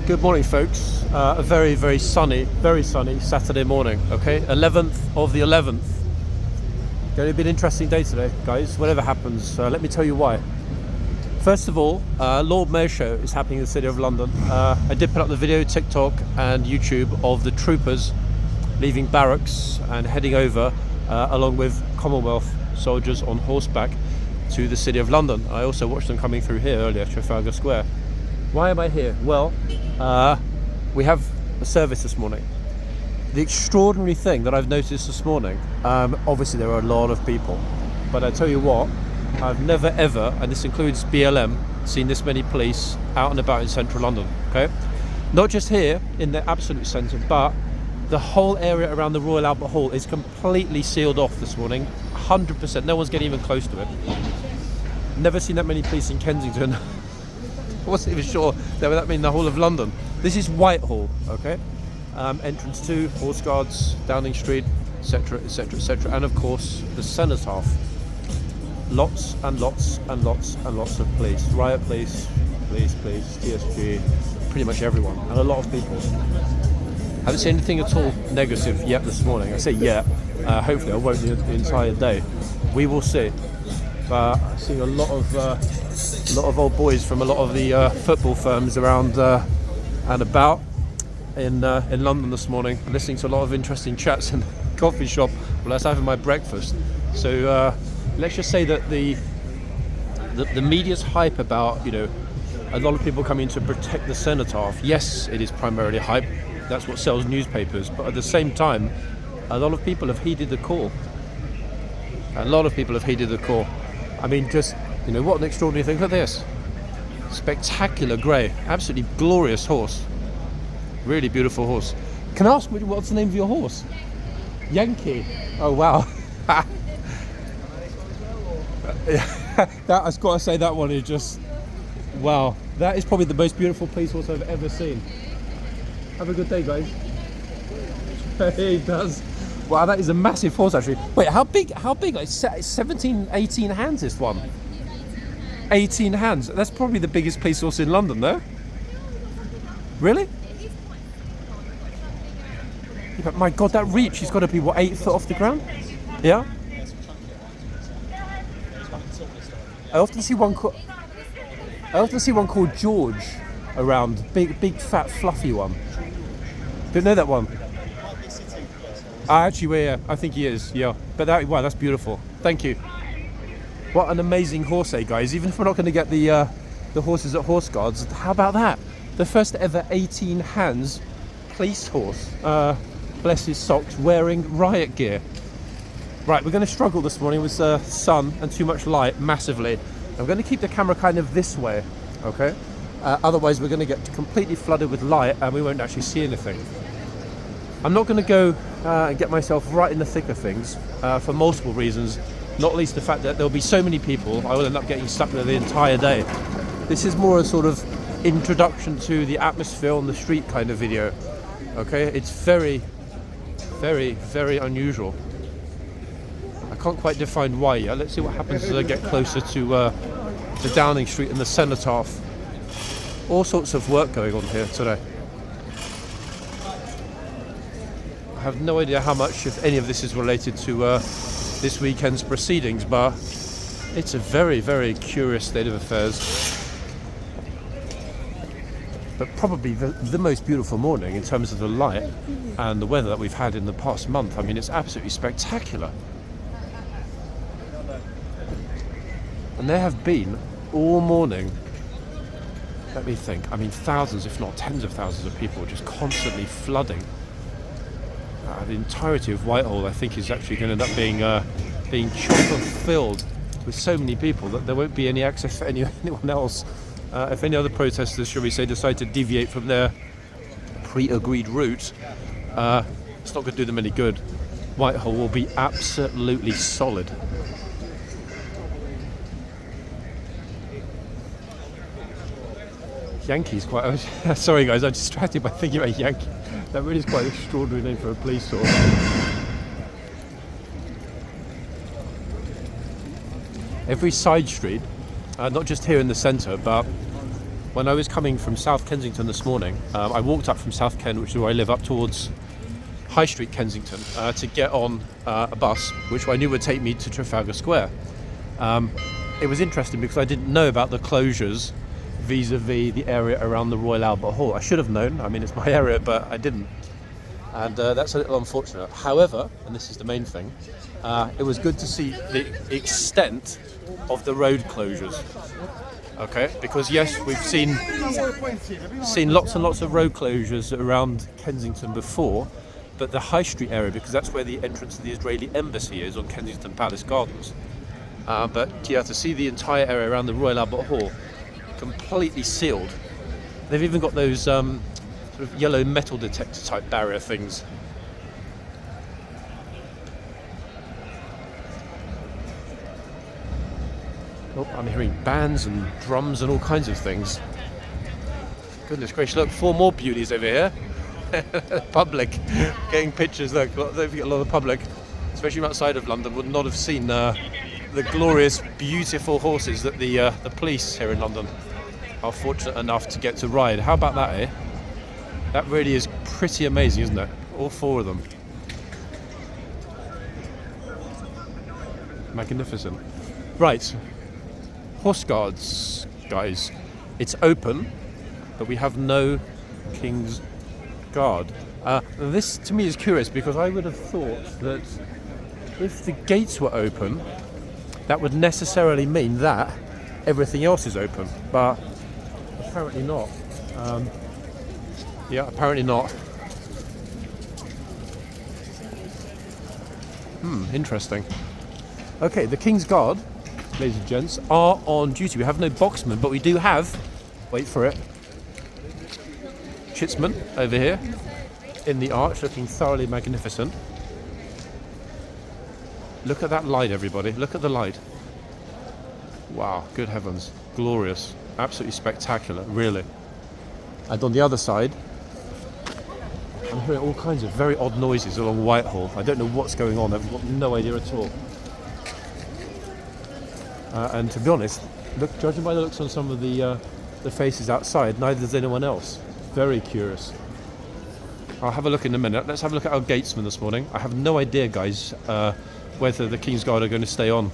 Good morning, folks. A very, very sunny Saturday morning, okay? 11th of the 11th. Going to be an interesting day today, guys. Whatever happens, let me tell you why. First of all, Lord Mayor Show is happening in the City of London. I did put up the video, TikTok and YouTube, of the troopers leaving barracks and heading over, along with Commonwealth soldiers on horseback, to the City of London. I also watched them coming through here earlier, Trafalgar Square. Why am I here? Well, we have a service this morning. The extraordinary thing that I've noticed this morning, obviously there are a lot of people, but I tell you what, I've never ever, and this includes BLM, seen this many police out and about in central London, okay? Not just here in the absolute centre, but the whole area around the Royal Albert Hall is completely sealed off this morning, 100%, no one's getting even close to it. Never seen that many police in Kensington. I wasn't even sure that would mean the whole of London. This is Whitehall, okay? Entrance 2, horseguards, Downing Street, etc, etc, etc, and of course the cenotaph. Lots and lots and lots and lots of police. Riot police, TSG, pretty much everyone, and a lot of people. Haven't seen anything at all negative yet this morning. I say yet, hopefully I won't the entire day. We will see. I'm seeing a lot of old boys from a lot of the football firms around and about in London this morning, listening to a lot of interesting chats in the coffee shop while I was having my breakfast. So let's just say that the media's hype about, you know, a lot of people coming to protect the cenotaph. Yes, it is primarily hype. That's what sells newspapers. But at the same time, a lot of people have heeded the call. I mean, just, you know, what an extraordinary thing. Look at this. Spectacular grey. Absolutely glorious horse. Really beautiful horse. Can I ask, what's the name of your horse? Yankee. Oh, wow. That, I've got to say, that one is just, wow. That is probably the most beautiful police horse I've ever seen. Have a good day, guys. He does. Wow, that is a massive horse, actually. Wait, how big? Like 17, 18 hands, this one? 18 hands. That's probably the biggest police horse in London, though. Really? Yeah, but my God, that reach, he's got to be, what, 8 foot off the ground? Yeah? I often see one called George around. Big, fat, fluffy one. Didn't know that one. Actually, yeah, I think he is, yeah. But wow, that's beautiful. Thank you. What an amazing horse, guys. Even if we're not going to get the horses at horseguards, how about that? The first ever 18 hands police horse. Bless his socks, wearing riot gear. Right, we're going to struggle this morning with sun and too much light, massively. I'm going to keep the camera kind of this way, okay? Otherwise, we're going to get completely flooded with light and we won't actually see anything. I'm not going to go and get myself right in the thick of things for multiple reasons, not least the fact that there'll be so many people, I will end up getting stuck there the entire day. This is more a sort of introduction to the atmosphere on the street kind of video, okay? It's very, very, very unusual. I can't quite define why yet. Let's see what happens as I get closer to Downing Street and the cenotaph. All sorts of work going on here today. I have no idea how much, if any of this is related to this weekend's proceedings, but it's a very, very curious state of affairs. But probably the most beautiful morning in terms of the light and the weather that we've had in the past month. I mean, it's absolutely spectacular. And there have been all morning, let me think, I mean thousands, if not tens of thousands of people just constantly flooding. The entirety of Whitehall, I think, is actually going to end up being chock-full with so many people that there won't be any access for anyone else. If any other protesters, shall we say, decide to deviate from their pre-agreed route, it's not going to do them any good. Whitehall will be absolutely solid. Yankee's quite... sorry guys, I'm distracted by thinking about Yankee. That really is quite an extraordinary name for a police horse. Every side street, not just here in the centre, but when I was coming from South Kensington this morning, I walked up from South Ken, which is where I live, up towards High Street, Kensington, to get on a bus, which I knew would take me to Trafalgar Square. It was interesting because I didn't know about the closures vis-a-vis the area around the Royal Albert Hall. I should have known, I mean it's my area, but I didn't. And that's a little unfortunate. However, and this is the main thing, it was good to see the extent of the road closures. Okay, because yes, we've seen lots and lots of road closures around Kensington before, but the High Street area, because that's where the entrance to the Israeli embassy is on Kensington Palace Gardens. But yeah, to see the entire area around the Royal Albert Hall completely sealed. They've even got those sort of yellow metal detector type barrier things. Oh, I'm hearing bands and drums and all kinds of things. Goodness gracious, look, 4 more beauties over here. Public, getting pictures, look, don't forget a lot of public, especially outside of London, would not have seen the glorious, beautiful horses that the police here in London are fortunate enough to get to ride. How about that, eh? That really is pretty amazing, isn't it? All 4 of them. Magnificent. Right. Horse guards, guys. It's open, but we have no King's Guard. This to me is curious because I would have thought that if the gates were open, that would necessarily mean that everything else is open, but apparently not. Yeah, apparently not. Interesting. Okay, the King's Guard, ladies and gents, are on duty. We have no boxmen, but we do have, wait for it, Chitsman over here in the arch, looking thoroughly magnificent. Look at that light, everybody. Look at the light. Wow, good heavens. Glorious. Absolutely spectacular, really. And on the other side, I'm hearing all kinds of very odd noises along Whitehall. I don't know what's going on. I've got no idea at all. And to be honest, look, judging by the looks on some of the faces outside, neither does anyone else. Very curious. I'll have a look in a minute. Let's have a look at our gatesman this morning. I have no idea, guys, whether the King's Guard are going to stay on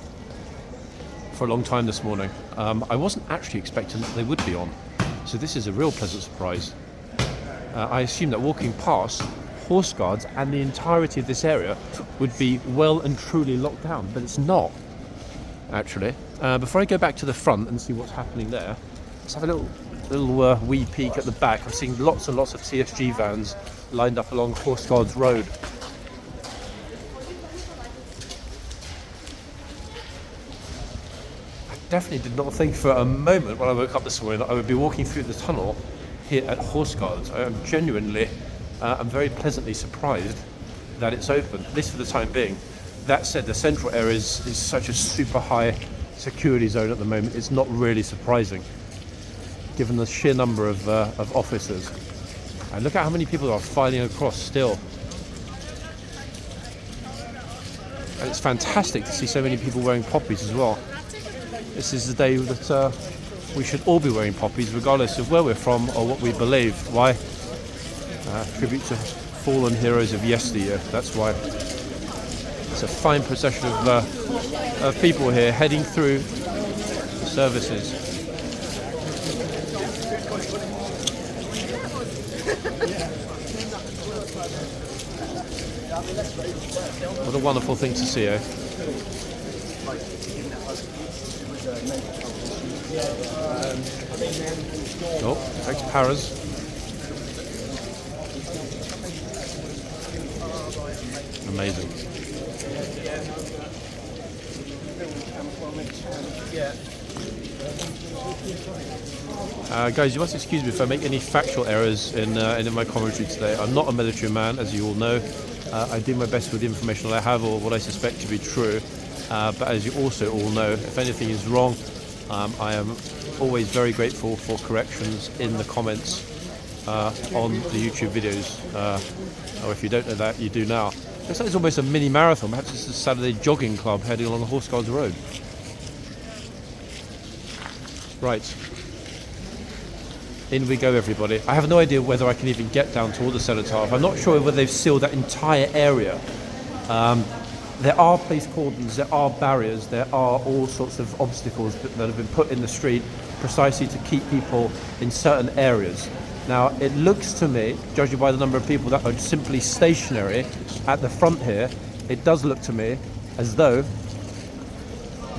for a long time this morning. I wasn't actually expecting that they would be on, so this is a real pleasant surprise. I assumed that walking past, horse guards and the entirety of this area would be well and truly locked down, but it's not, actually. Before I go back to the front and see what's happening there, let's have a little wee peek at the back. I'm seeing lots and lots of TSG vans lined up along Horse Guards Road. I definitely did not think for a moment when I woke up this morning that I would be walking through the tunnel here at Horse Guards. I am genuinely, I'm very pleasantly surprised that it's open, at least for the time being. That said, the central area is such a super high security zone at the moment. It's not really surprising, given the sheer number of officers. And look at how many people are filing across still. And it's fantastic to see so many people wearing poppies as well. This is the day that we should all be wearing poppies, regardless of where we're from or what we believe. Why? Tribute to fallen heroes of yesteryear. That's why. It's a fine procession of people here heading through the services. What a wonderful thing to see, eh? Oh, thanks, Paras. Amazing. Guys, you must excuse me if I make any factual errors in my commentary today. I'm not a military man, as you all know. I do my best with the information I have or what I suspect to be true. But as you also all know, if anything is wrong, I am always very grateful for corrections in the comments on the YouTube videos. Or if you don't know that, you do now. Looks like it's almost a mini marathon. Perhaps it's a Saturday jogging club heading along the Horse Guards Road. Right. In we go, everybody. I have no idea whether I can even get down toward the cenotaph. I'm not sure whether they've sealed that entire area. There are police cordons, there are barriers, there are all sorts of obstacles that have been put in the street precisely to keep people in certain areas. Now, it looks to me, judging by the number of people that are simply stationary at the front here, it does look to me as though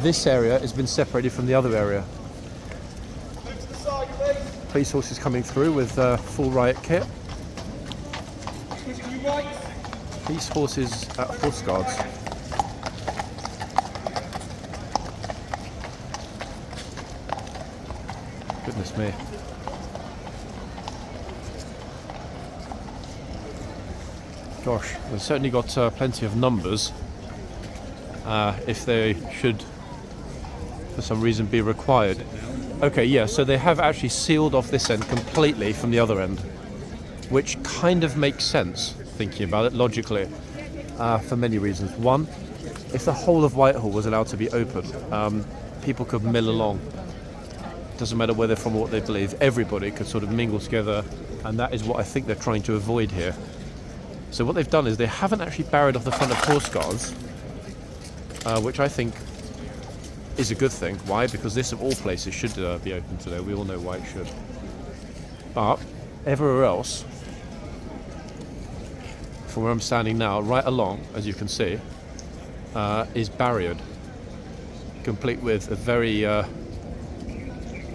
this area has been separated from the other area. Police horses coming through with full riot kit. Police horses at horse guards. Goodness me. Gosh, they've certainly got plenty of numbers. If they should, for some reason, be required. Okay, yeah, so they have actually sealed off this end completely from the other end, which kind of makes sense, thinking about it logically, for many reasons. One, if the whole of Whitehall was allowed to be open, people could mill along. Doesn't matter where they're from or what they believe, everybody could sort of mingle together, and that is what I think they're trying to avoid here. So what they've done is they haven't actually barriered off the front of horse guards, which I think is a good thing. Why? Because this, of all places, should be open today. We all know why it should. But everywhere else, from where I'm standing now, right along, as you can see, is barriered, complete with a very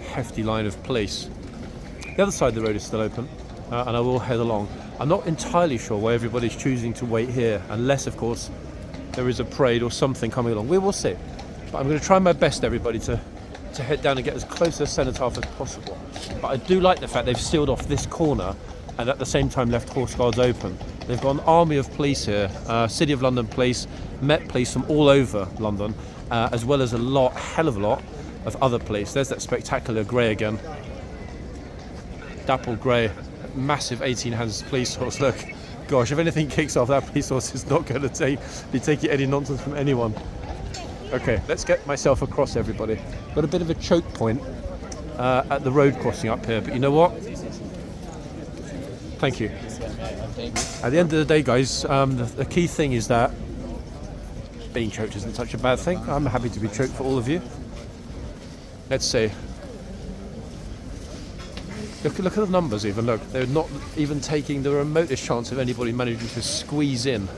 hefty line of police. The other side of the road is still open, and I will head along. I'm not entirely sure why everybody's choosing to wait here, unless, of course, there is a parade or something coming along. We will see. But I'm going to try my best, everybody, to head down and get as close to the cenotaph as possible. But I do like the fact they've sealed off this corner and at the same time left horse guards open. They've got an army of police here, City of London police, Met police from all over London, as well as a hell of a lot of other police. There's that spectacular grey again. Dapple grey, massive 18 hands police horse. Look, gosh, if anything kicks off, that police horse is not going to be taking any nonsense from anyone. Okay, let's get myself across, everybody. Got a bit of a choke point at the road crossing up here, but you know what? Thank you. At the end of the day, guys, the key thing is that being choked isn't such a bad thing. I'm happy to be choked for all of you. Let's see. Look at the numbers even, look. They're not even taking the remotest chance of anybody managing to squeeze in.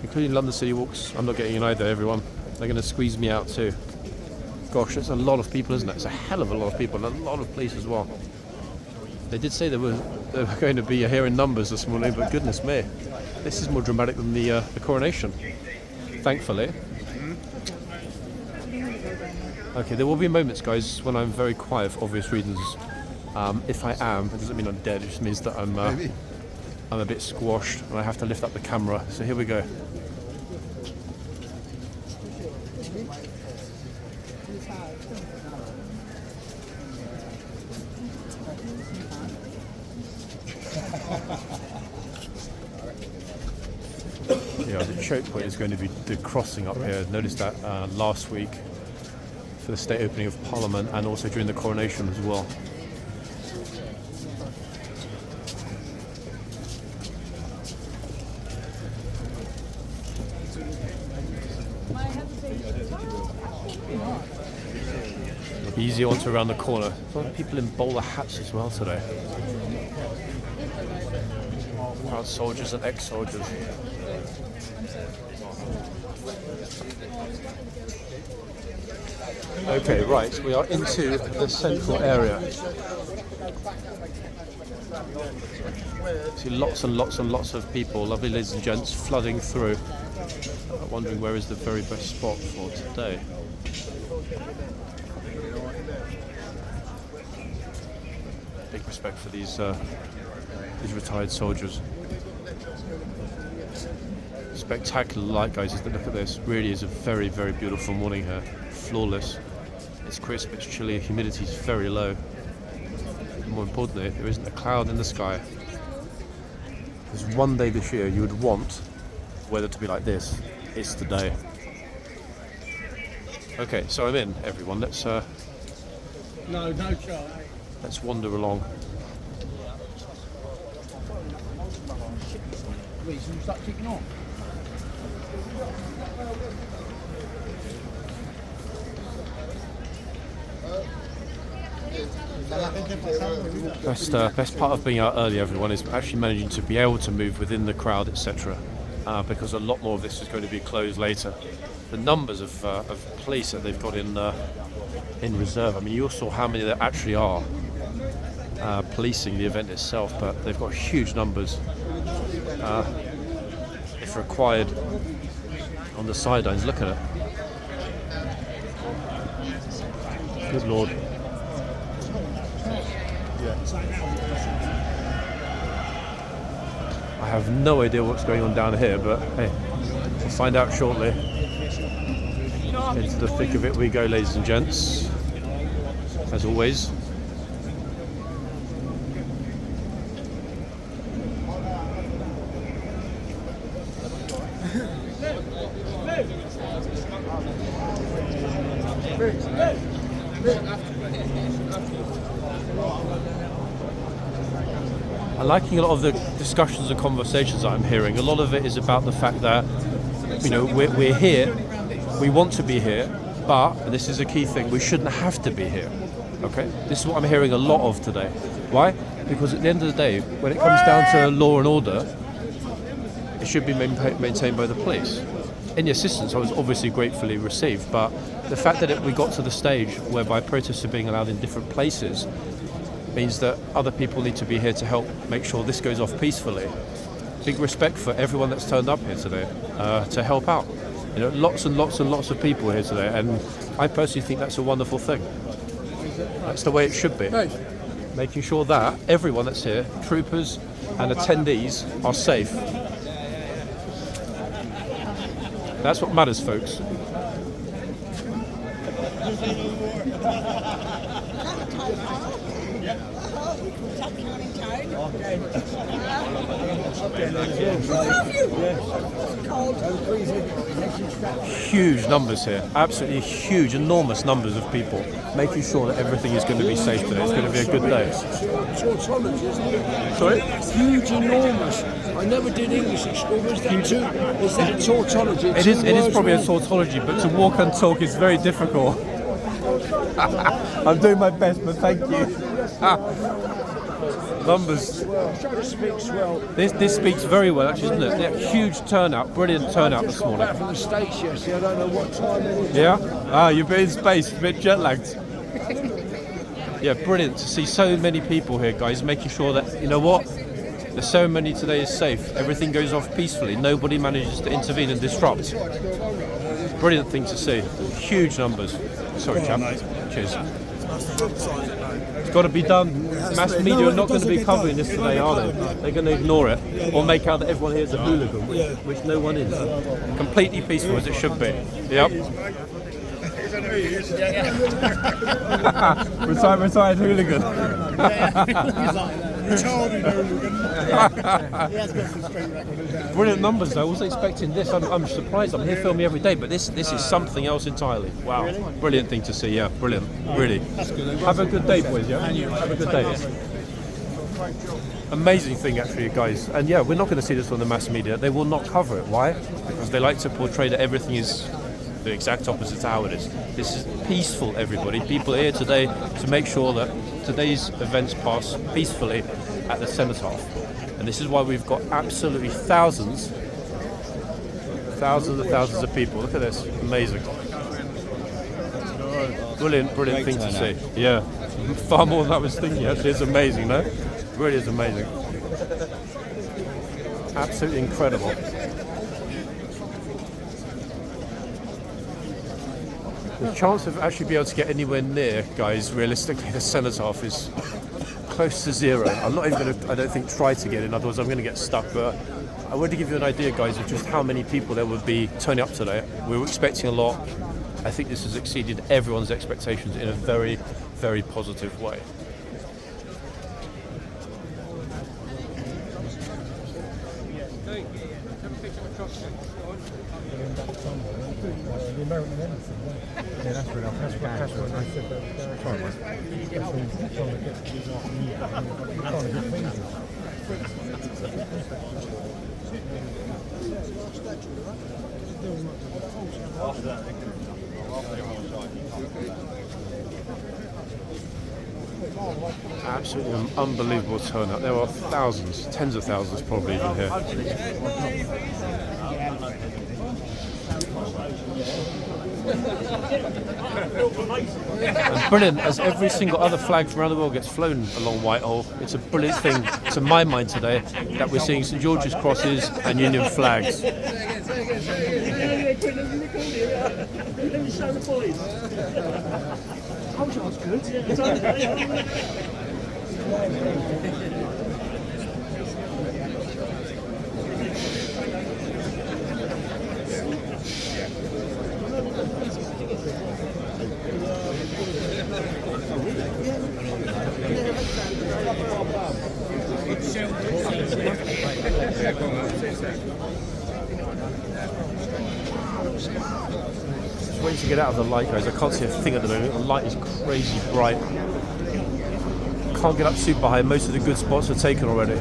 Including London City Walks. I'm not getting in either, everyone. They're going to squeeze me out too. Gosh, that's a lot of people, isn't it? It's a hell of a lot of people, and a lot of police as well. They did say they were going to be here in numbers this morning, but goodness me. This is more dramatic than the coronation, thankfully. Okay, there will be moments, guys, when I'm very quiet for obvious reasons. If I am, it doesn't mean I'm dead, it just means that I'm a bit squashed and I have to lift up the camera. So here we go. Yeah, the choke point is going to be the crossing up here. Noticed that last week for the state opening of Parliament and also during the coronation as well. Easy onto around the corner. A lot of people in bowler hats as well today. Proud soldiers and ex-soldiers. Okay, right, we are into the central area. See lots and lots and lots of people, lovely ladies and gents, flooding through. Wondering where is the very best spot for today. Big respect for these retired soldiers. Spectacular light, guys. Look at this. Really is a very, very beautiful morning here. Flawless. It's crisp, it's chilly, humidity is very low. And more importantly, there isn't a cloud in the sky. There's one day this year you would want weather to be like this. It's today. Okay, so I'm in, everyone. Let's No, no charge. Let's wander along. Wait, so you start kicking off? Best part of being out early, everyone, is actually managing to be able to move within the crowd, etc. Because a lot more of this is going to be closed later. The numbers of police that they've got in reserve. I mean, you saw how many there actually are policing the event itself, but they've got huge numbers. If required, on the sidelines. Look at it. Good Lord. I have no idea what's going on down here, but hey, we'll find out shortly. Into the thick of it we go, ladies and gents, as always. I'm liking a lot of the discussions and conversations that I'm hearing. A lot of it is about the fact that, you know, we're here, we want to be here, but, and this is a key thing, we shouldn't have to be here. Okay? This is what I'm hearing a lot of today. Why? Because at the end of the day, when it comes down to law and order, it should be maintained by the police. Any assistance I was obviously gratefully received, but the fact that we got to the stage whereby protests are being allowed in different places means that other people need to be here to help make sure this goes off peacefully. Big respect for everyone that's turned up here today to help out. You know, lots and lots and lots of people here today, and I personally think that's a wonderful thing. That's the way it should be. Making sure that everyone that's here, troopers and attendees, are safe. That's what matters, folks. Huge numbers here, absolutely huge, enormous numbers of people, making sure that everything is going to be safe today. It's going to be a good day. Tautology, isn't it? Sorry? Huge, enormous. I never did English at school. Is that a tautology? It is probably a tautology, but to walk and talk is very difficult. I'm doing my best, but thank you. Numbers. This speaks very well, actually, isn't it? Yeah, huge turnout, brilliant turnout this morning. From the States yesterday, I don't know what time it is. Yeah? Ah, you've been in space, a bit jet lagged. Yeah, brilliant to see so many people here, guys, making sure that, you know what, the ceremony today is safe. Everything goes off peacefully. Nobody manages to intervene and disrupt. Brilliant thing to see. Huge numbers. Sorry, chap. Cheers. It's got to be done. Mass media are not going to be covering this today, are they? They're going to ignore it or make out that everyone here is a hooligan, which no one is. Completely peaceful as it should be. Yep. Retired hooligan. Brilliant numbers though. I wasn't expecting this. I'm surprised. I'm here filming every day, but this is something else entirely. Wow. Brilliant thing to see. Yeah, brilliant. Really. Have a good day, boys. Yeah. Have a good day. Amazing thing, actually, guys. And yeah, we're not going to see this on the mass media. They will not cover it. Why? Because they like to portray that everything is the exact opposite to how it is. This is peaceful, everybody. People are here today to make sure that today's events pass peacefully at the Cenotaph. And this is why we've got absolutely thousands of people. Look at this. Amazing. Brilliant thing to see. Yeah. Far more than I was thinking, actually. It's amazing, no? It really is amazing. Absolutely incredible. The chance of actually being able to get anywhere near, guys, realistically, the Cenotaph is close to zero. I'm not even going to, I don't think, try to get in, otherwise I'm going to get stuck. But I want to give you an idea, guys, of just how many people there would be turning up today. We were expecting a lot. I think this has exceeded everyone's expectations in a very, very positive way. Absolutely unbelievable turnout. There are thousands, tens of thousands probably even here. And brilliant, as every single other flag from around the world gets flown along Whitehall. It's a brilliant thing to my mind today that we're seeing St George's crosses and Union flags. Just waiting to get out of the light, guys. I can't see a thing at the moment. The light is crazy bright. Can't get up super high. Most of the good spots are taken already.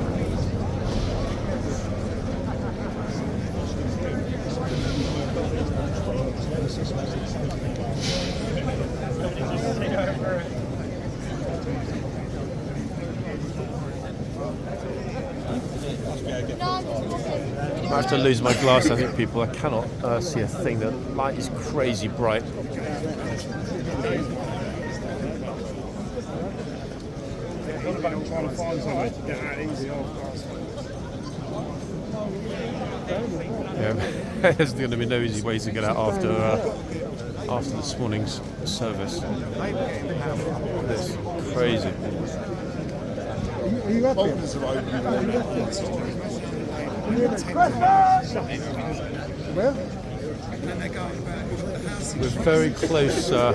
I have to lose my glass, I think, people. I cannot see a thing. The light is crazy bright. Yeah, there's going to be no easy way to get out after this morning's service. This crazy. We're very close to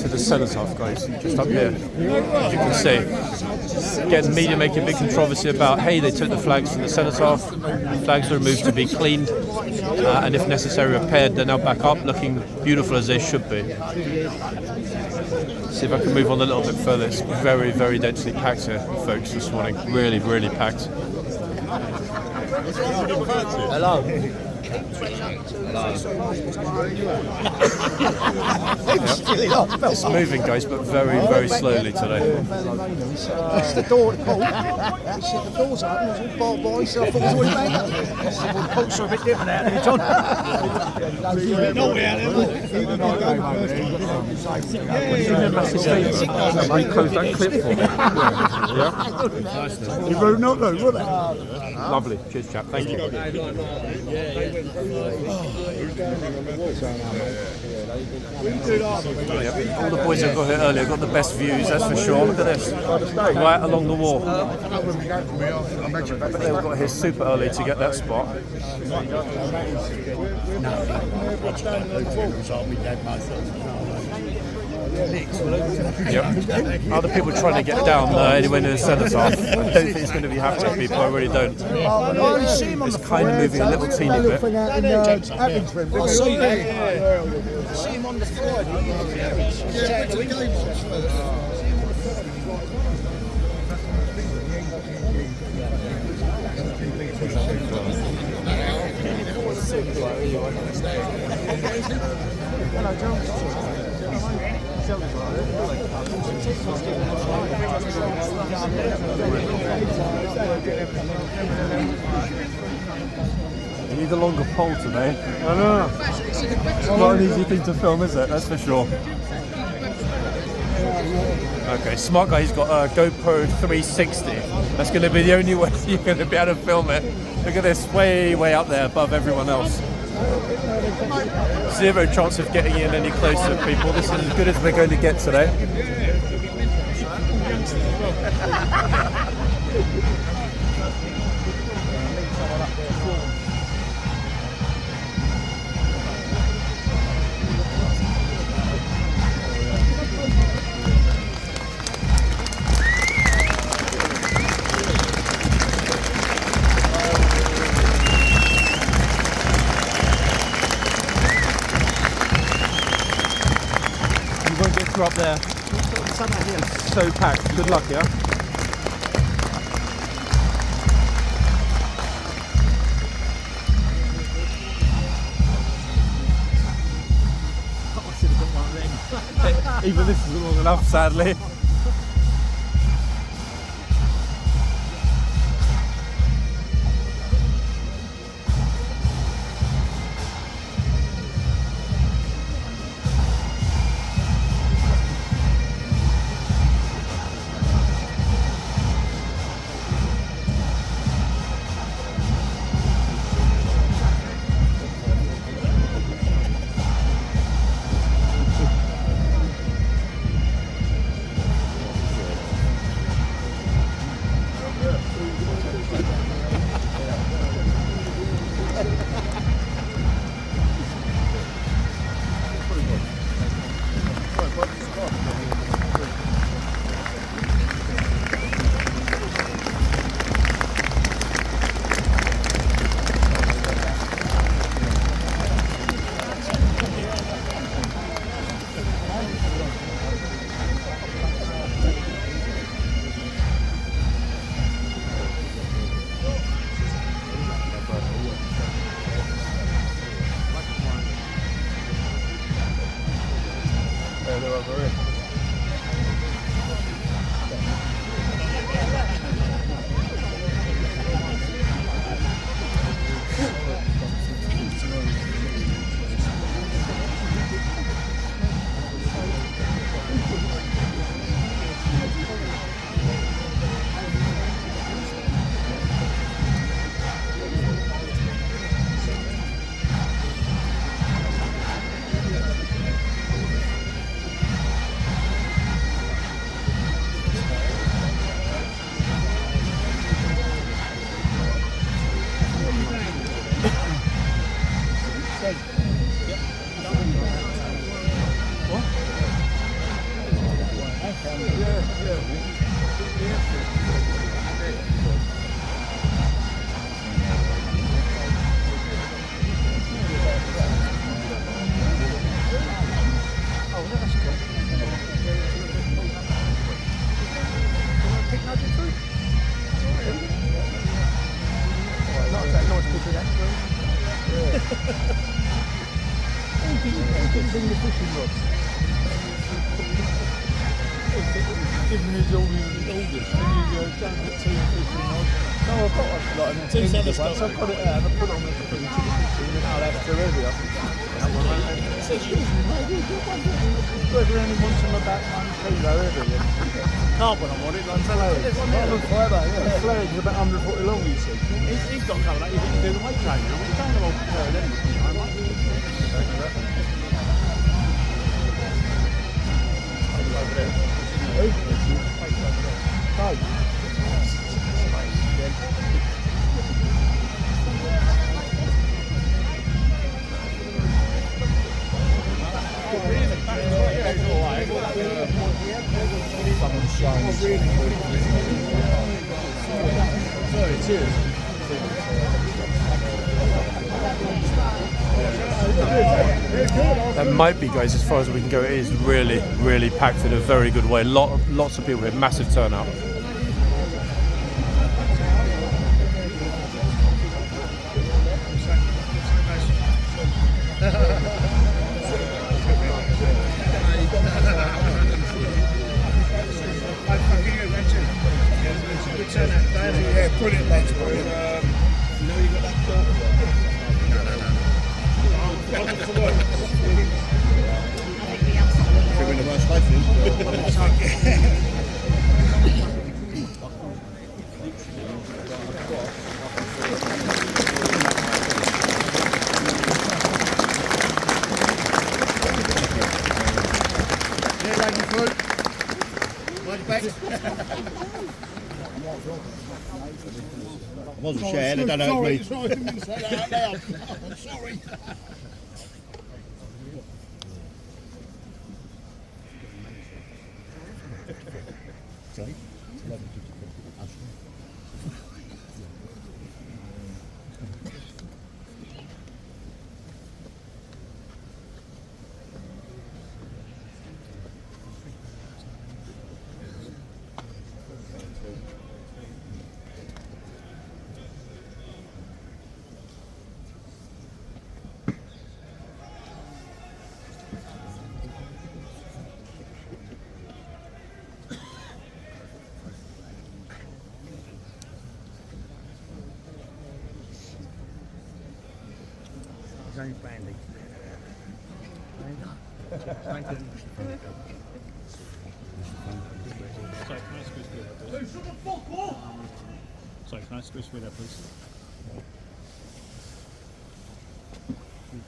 the cenotaph, guys, just up here. As you can see, getting media making a big controversy about, hey, they took the flags from the cenotaph, the flags are removed to be cleaned, and if necessary repaired, they're now back up, looking beautiful as they should be. See if I can move on a little bit further. It's very, very densely packed here, folks, this morning. Really, really packed. Hello. It's moving, guys, but very, very slowly today. It's the door to pull. The door's open, it's all bar so I thought it was already made up. The bolts are a bit different out there, John. Close that clip for me. Yeah. You wrote not though, were they? Lovely. Cheers, chap. Thank you. All the boys have got here earlier, got the best views, that's for sure. Look at this, right along the wall. But they all got here super early to get that spot. Yep. Other people trying to get down anywhere near the cenotaph. I don't think it's going to be happening, people. I really don't. It's kind of moving a little teeny bit. I see him on the floor. Hello, John. You need a longer pole today. I know. It's not an easy thing to film, is it? That's for sure. Okay, smart guy's got a GoPro 360. That's going to be the only way you're going to be able to film it. Look at this, way, way up there above everyone else. Zero chance of getting in any closer, people. This is as good as we're going to get today. We're up there. So packed. Good luck, yeah? I should have got one of them. Even this isn't long enough, sadly. So I put it out and I put it on the fridge and I'll have to review it. It says you work around in once on about 1 kilo heavy. Can't when I'm on it, like flags about 140 long, you see. He's got to cover that, you can do the weight training. I mean, you don't know what to do That might be, guys, as far as we can go. It is really, really packed in a very good way. Lots of people here, massive turnout. Yeah, brilliant, thanks, brilliant. We're in the worst place, I wasn't sharing, I don't know if Sorry, I didn't say that out loud. I'm sorry. Sorry? name's Bandy. Sorry, can I squeeze through that, please? Sorry, can I squeeze through that, please?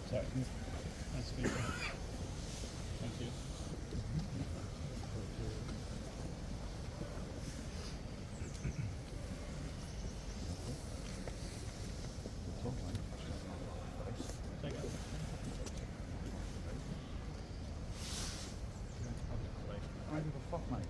Sorry, can I squeeze through? Thank you. Take it. I don't give a fuck, mate.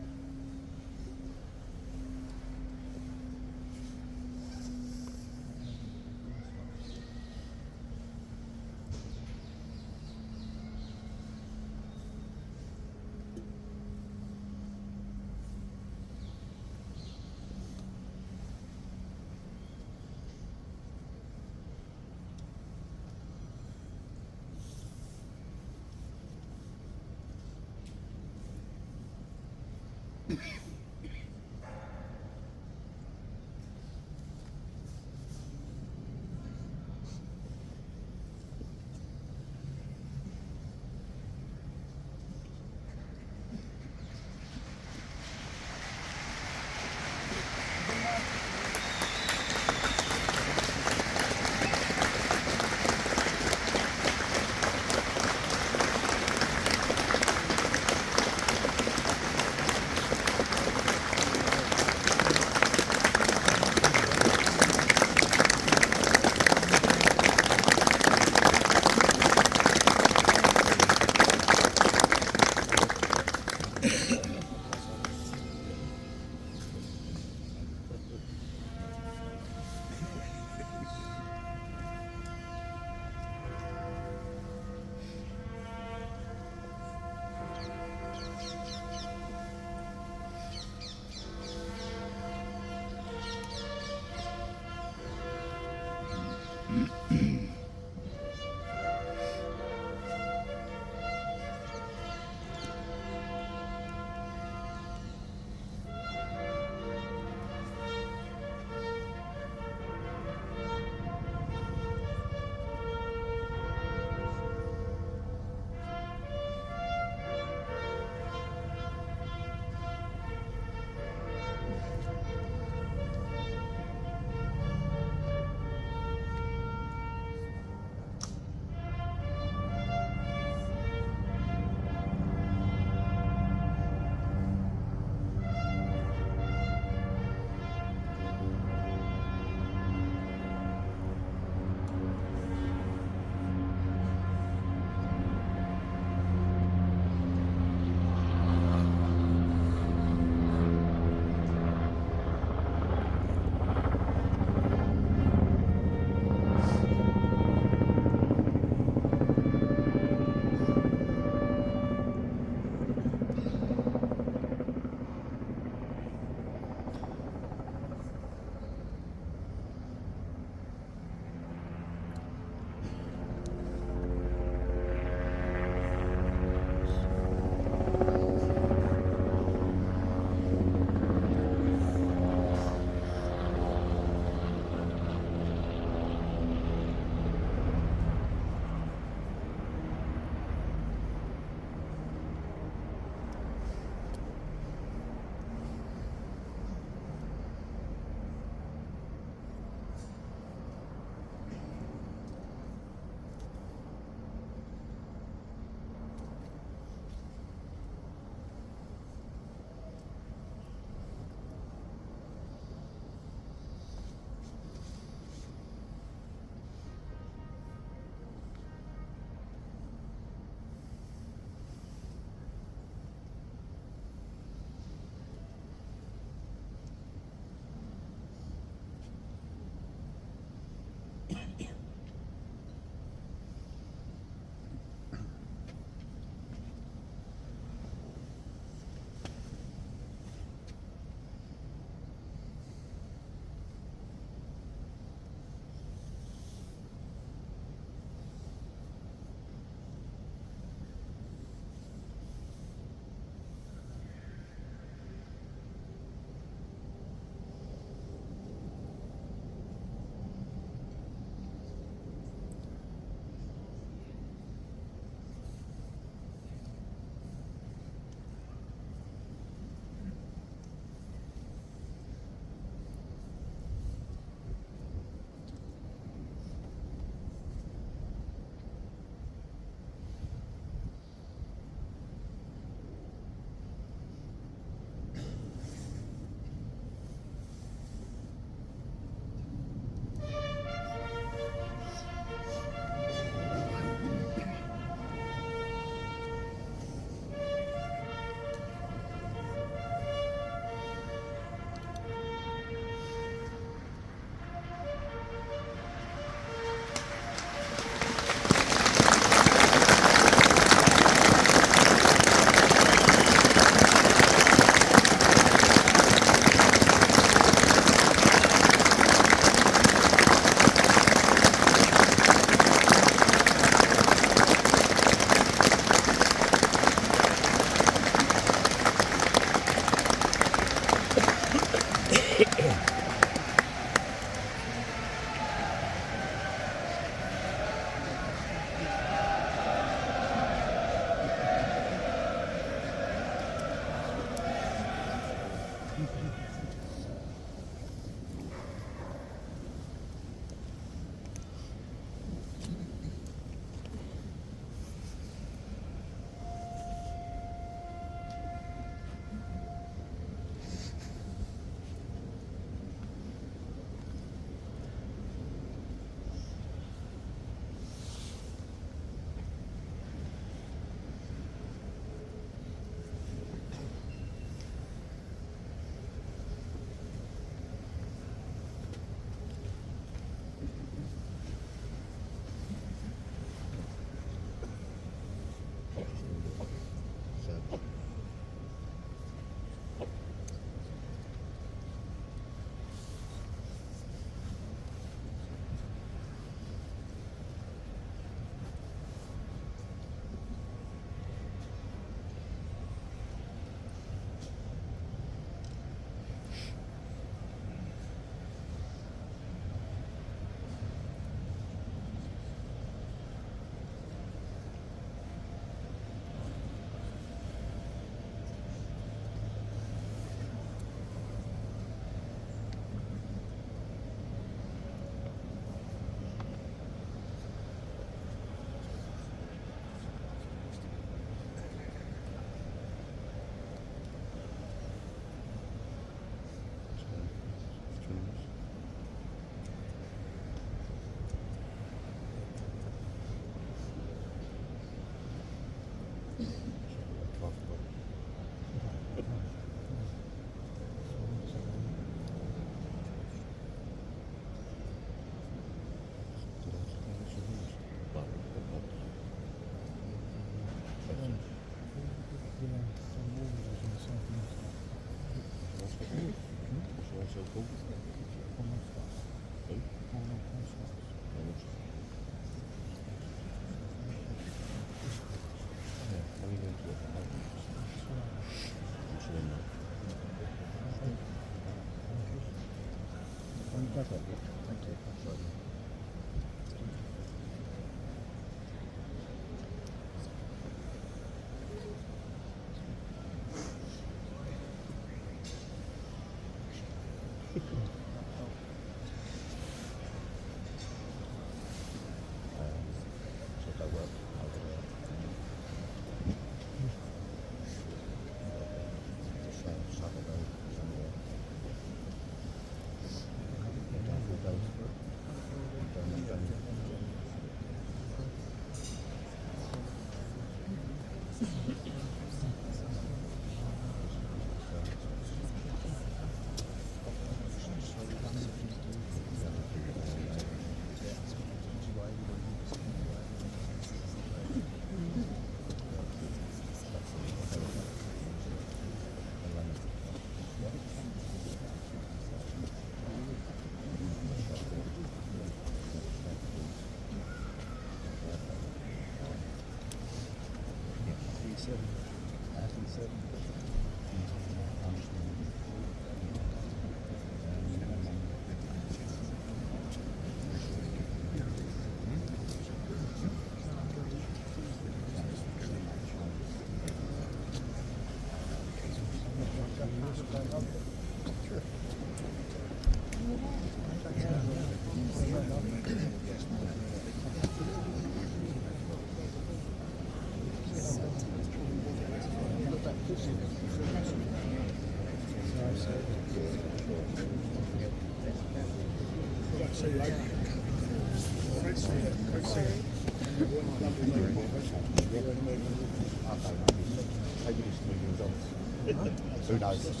Who knows?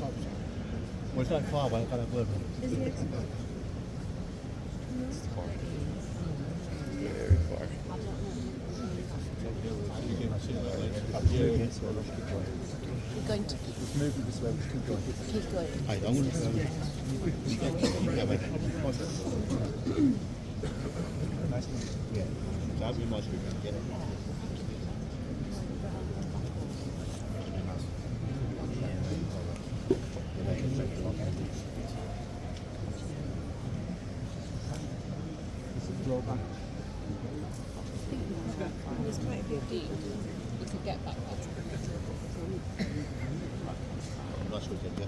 Well, it's not far away, I can't have word with it. Very far. We're going to Just move it this way, just keep going. keep going. Hey, I'm going to yeah. So that'd be nice if we can get it. There's quite a big deed. You could get back there. Nice weekend, yeah.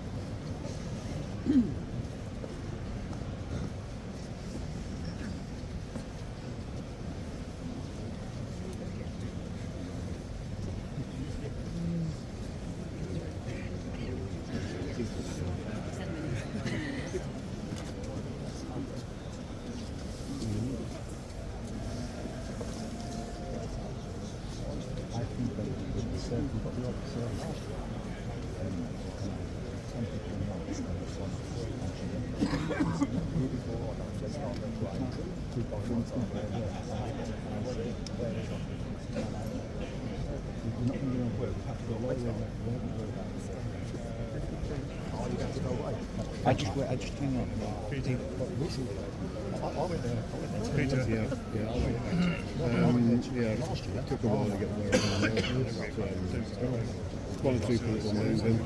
I just hang on. Peter. I went there. Peter. Yeah, I went there. Yeah, Last year. it took a while to get there. One or two people moving.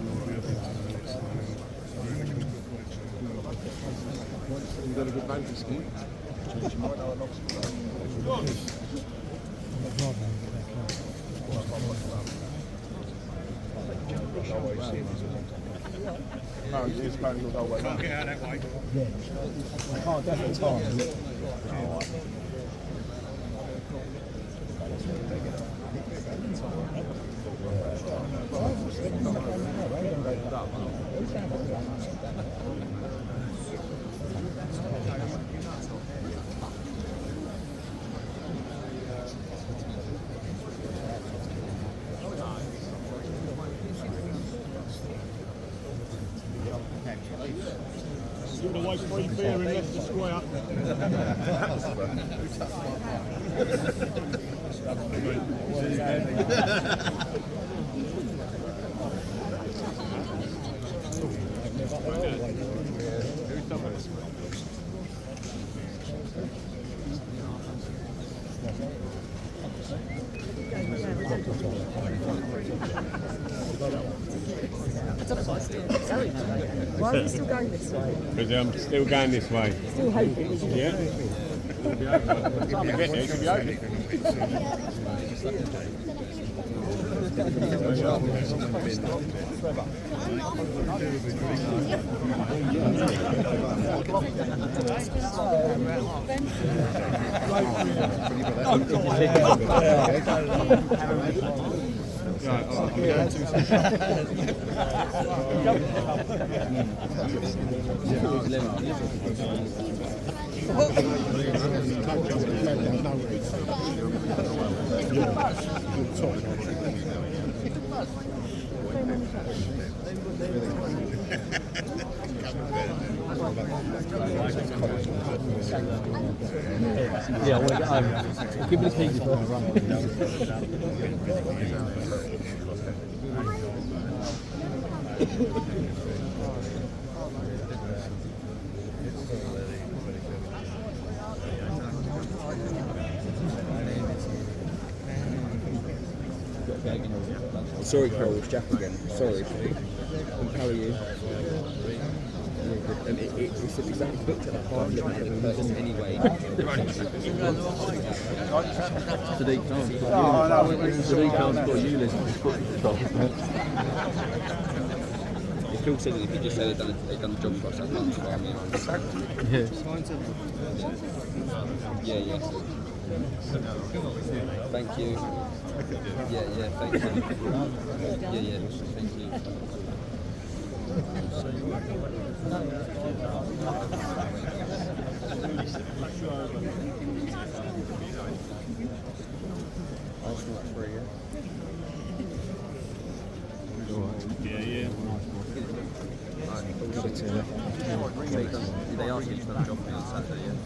You've got a good banking scheme. No, it's apparently your way. Can't get out that way. I can't definitely time. Give it away free beer in Leicester Square. Why are you still going this way? Because I'm still going this way. Still hoping. Yeah. Yeah, I want to get home. Give me the keys before I run. Sorry, Carol, it's Jack again. Sorry. How are you? And it's exactly booked at a half limit for the person anyway. Sadiq can't got you listen. If Phil said that if you just said they've done the job for us, I'd lunch for me. Yeah. Thank you. Yeah, thank you. Yeah, thank you. Arsenal at 3, yeah? Yeah. They asked you to done a job for me on Saturday, yeah?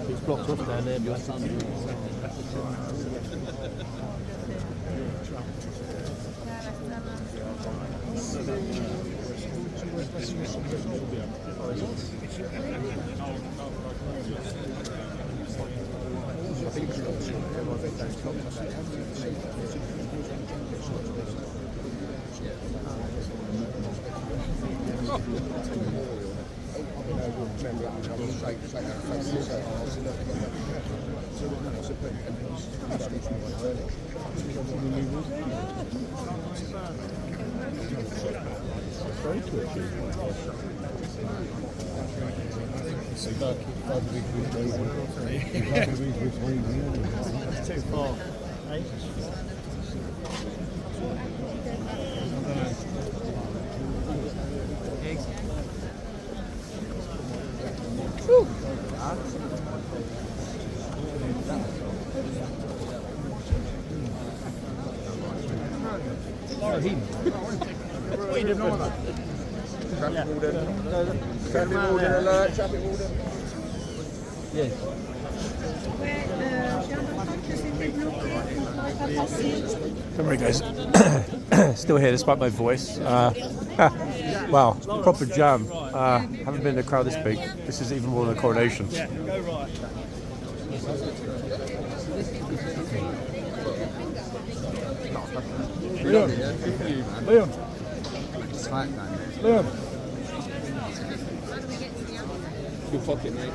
It's blocked off down there. Your son. It's too far. What are you doing on that? Traffic warden alert, traffic warden. Yeah. Don't worry, guys. Still here despite my voice. Wow, proper jam. Haven't been in a crowd this big. This is even more than a coronation. Yeah, go right. Leon. Tight, man. Leon. Good pocket, mate.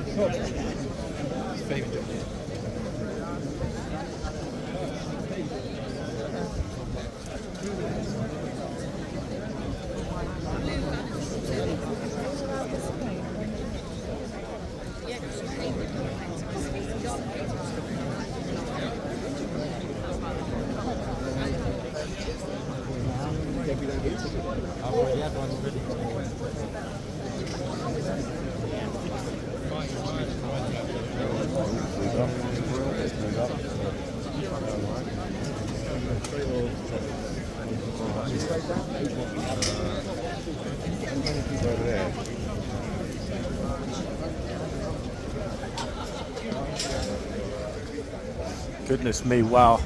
Goodness me, wow.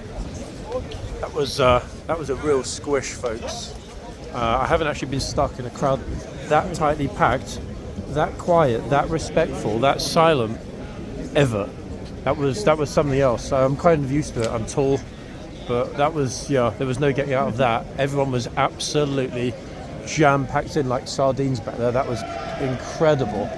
That was a real squish, folks. I haven't actually been stuck in a crowd that tightly packed, that quiet, that respectful, that silent ever. That was something else. So I'm kind of used to it. I'm tall, but that was, yeah, there was no getting out of that. Everyone was absolutely jam-packed in like sardines back there. That was incredible.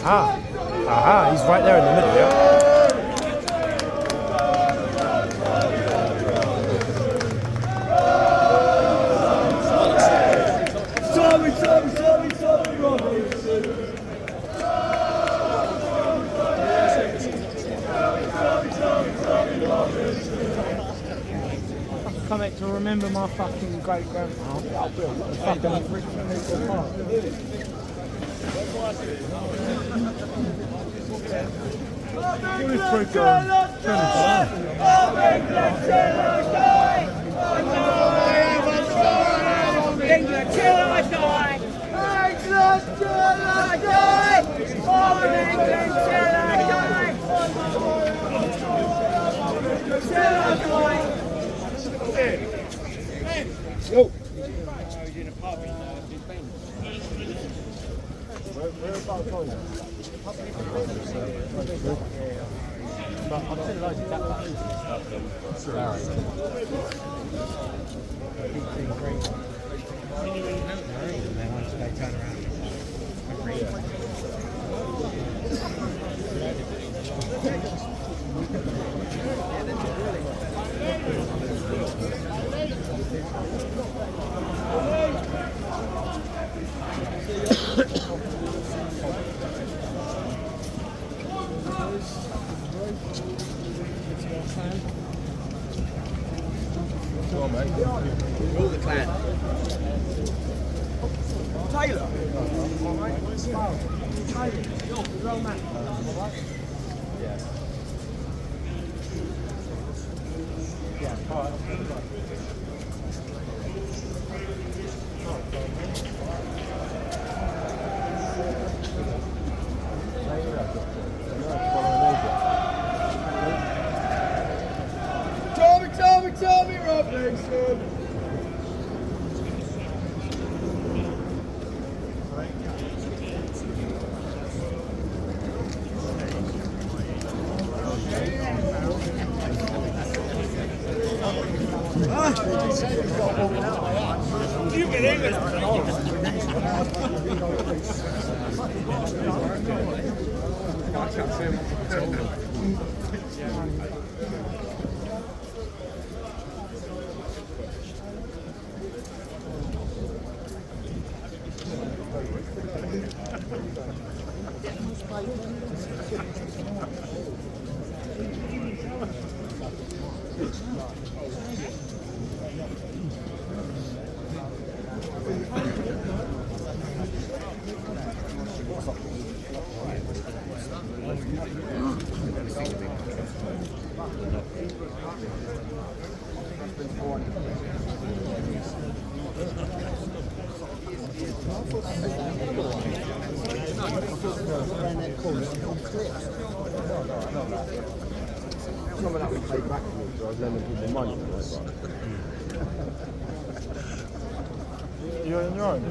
Aha, he's right there in the middle, yeah. Come back to remember my fucking great grandfather. Fucking Richmond Park. England till I die! England till I die! Oh, England till I die! Till I die! Yo! All the clan. Taylor! Tommy, Rob Nixon! You believe it? You're on your own?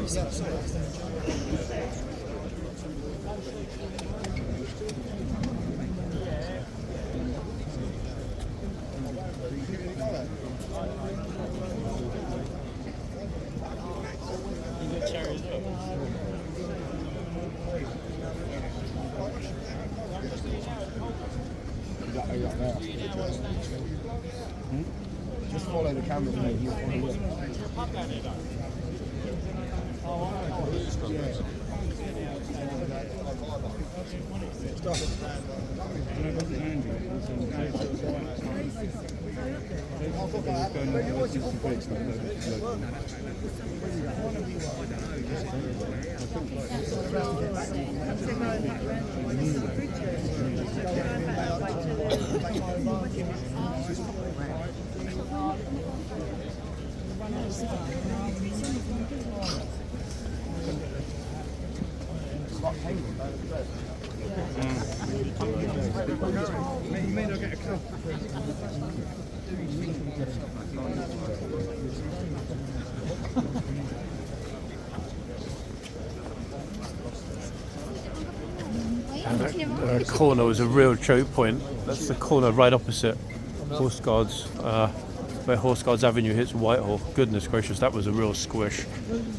Just follow the camera, mate. You'll follow it. And that corner was a real choke point. That's the corner right opposite Horseguards, where Horseguards Avenue hits Whitehall. Goodness gracious, that was a real squish.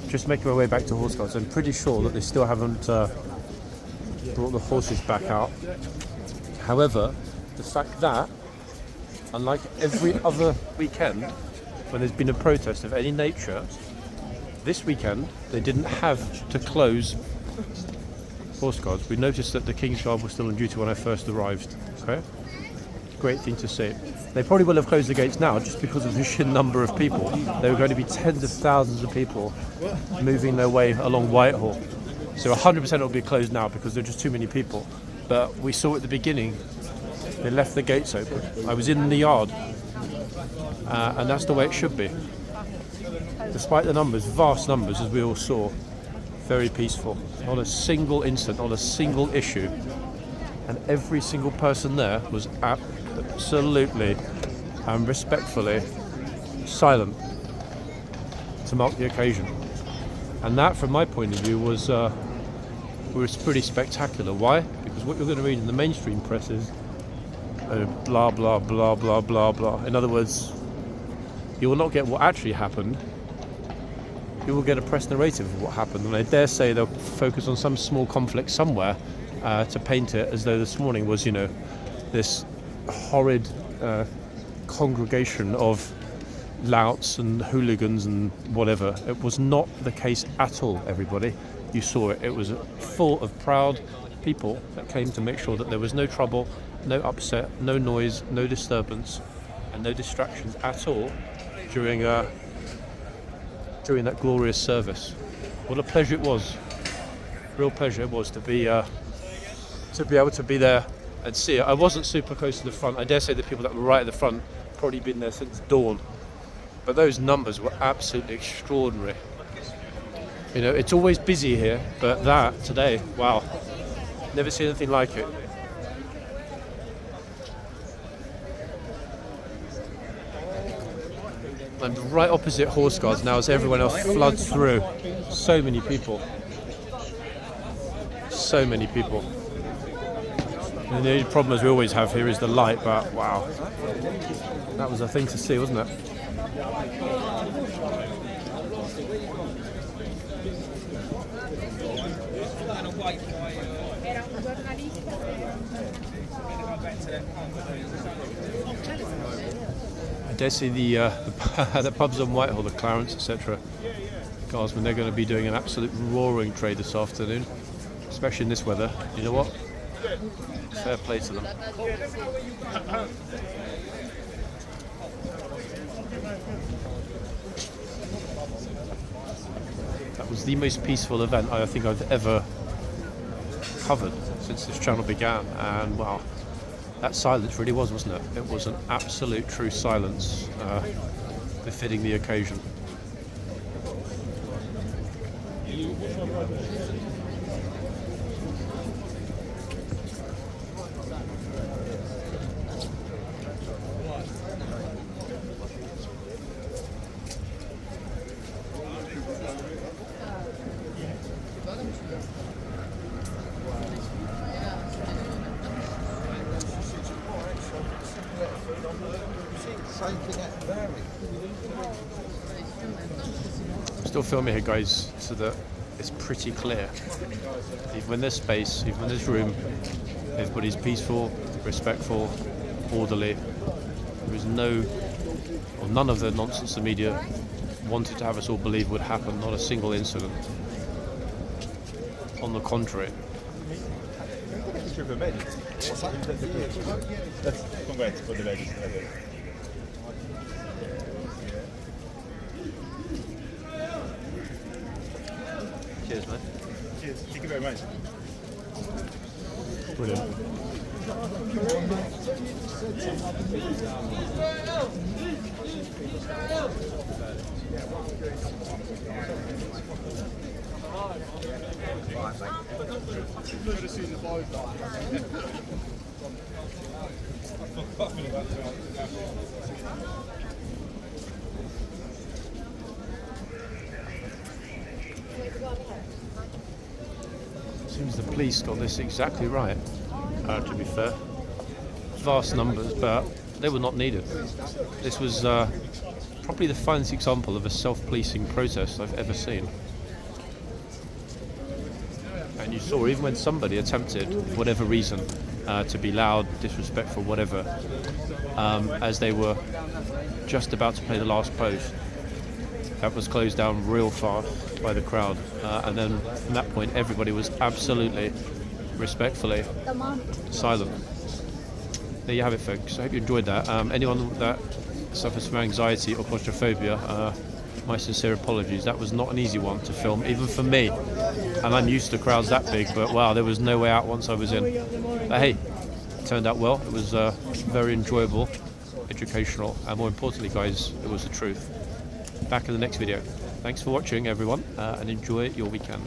Just making my way back to Horseguards. I'm pretty sure that they still haven't brought the horses back out. However, the fact that, unlike every other weekend when there's been a protest of any nature, this weekend they didn't have to close Horseguards. We noticed that the Kingsguard was still on duty when I first arrived. Okay, great thing to see. They probably will have closed the gates now just because of the sheer number of people. There were going to be tens of thousands of people moving their way along Whitehall. So 100% it'll be closed now because there are just too many people. But we saw at the beginning, they left the gates open. I was in the yard, and that's the way it should be. Despite the numbers, vast numbers, as we all saw, very peaceful. Not a single incident, not a single issue. And every single person there was absolutely and respectfully silent to mark the occasion. And that, from my point of view, was pretty spectacular. Why? Because what you're going to read in the mainstream press is blah, blah, blah, blah, blah, blah. In other words, you will not get what actually happened. You will get a press narrative of what happened. And I dare say they'll focus on some small conflict somewhere to paint it as though this morning was, this horrid congregation of louts and hooligans and whatever. It was not the case at all, everybody. You saw it. It was full of proud people that came to make sure that there was no trouble, no upset, no noise, no disturbance, and no distractions at all during that glorious service. What a pleasure it was. Real pleasure it was to be able to be there and see it. I wasn't super close to the front. I dare say the people that were right at the front probably been there since dawn. But those numbers were absolutely extraordinary. It's always busy here, but that today, wow, never seen anything like it. And right opposite Horseguards now as everyone else floods through. So many people. So many people. And the only problem, as we always have here, is the light, but wow. That was a thing to see, wasn't it? I dare see the pubs on Whitehall, the Clarence, etc. Guardsmen, they're going to be doing an absolute roaring trade this afternoon, especially in this weather. You know what? Fair play to them. That was the most peaceful event I think I've ever covered since this channel began, and wow, that silence really wasn't it? It was an absolute true silence, befitting the occasion. Same thing at Barry. Still filming here, guys, so that it's pretty clear. Even when there's space, even when there's room, everybody's peaceful, respectful, orderly. There is no, or none of the nonsense the media wanted to have us all believe would happen. Not a single incident. On the contrary. Congrats for the ladies. Cheers, mate. Cheers. Thank you very much. Brilliant. Seems the police got this exactly right, to be fair. Vast numbers, but they were not needed. This was probably the finest example of a self-policing protest I've ever seen. And you saw, even when somebody attempted, for whatever reason, to be loud, disrespectful, whatever, as they were just about to play the last post, that was closed down real fast by the crowd. And then from that point, everybody was absolutely, respectfully silent. There you have it, folks. I hope you enjoyed that. Anyone that suffers from anxiety or claustrophobia, my sincere apologies. That was not an easy one to film, even for me. And I'm used to crowds that big, but wow, there was no way out once I was in. But hey, it turned out well. It was very enjoyable, educational, and more importantly, guys, it was the truth. Back in the next video. Thanks for watching, everyone, and enjoy your weekend.